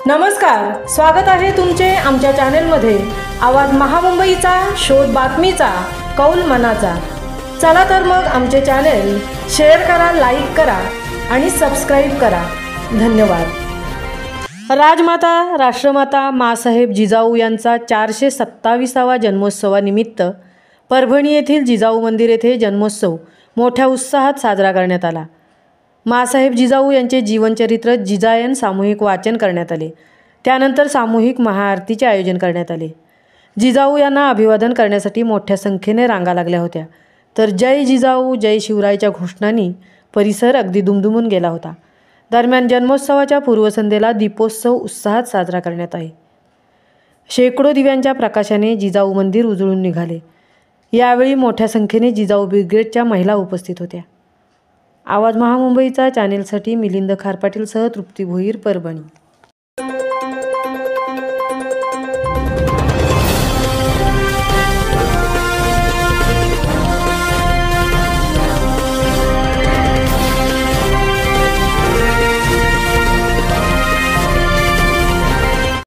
नमस्कार, स्वागत आहे तुमचे आमच्या चॅनलमध्ये। आवाज महामुंबईचा, शोध बातमीचा, कौल मनाचा। चला तर मग आमचे चॅनल शेअर करा, लाईक करा आणि सबस्क्राइब करा। धन्यवाद। राजमाता राष्ट्रमाता माँसाहेब जिजाऊ यांचा 427वा जन्मोत्सवानिमित्त परभणी येथील जिजाऊ मंदिर येथे जन्मोत्सव मोठ्या उत्साहात साजरा करण्यात आला। माँसाहेब जिजाऊ यांचे जीवनचरित्र जिजायन सामूहिक वाचन करण्यात आले। त्यानंतर सामूहिक महाआरतीचे आयोजन करण्यात आले। जिजाऊ यांना अभिवादन करण्यासाठी मोठ्या संख्येने रांगा लागल्या होत्या। तर जय जिजाऊ जय शिवरायच्या घोषणांनी परिसर अगदी दुमदुमून गेला होता। दरम्यान जन्मोत्सवाच्या पूर्वसंध्येला दीपोत्सव उत्साहात साजरा करण्यात आहे। शेकडो दिव्यांच्या प्रकाशाने जिजाऊ मंदिर उजळून निघाले। यावेळी मोठ्या संख्येने जिजाऊ ब्रिगेडच्या महिला उपस्थित होत्या। आवाज महामुंबईचा चॅनेलसाठी मिलिंद खारपाटीलसह तृप्ती भोईर, परभणी।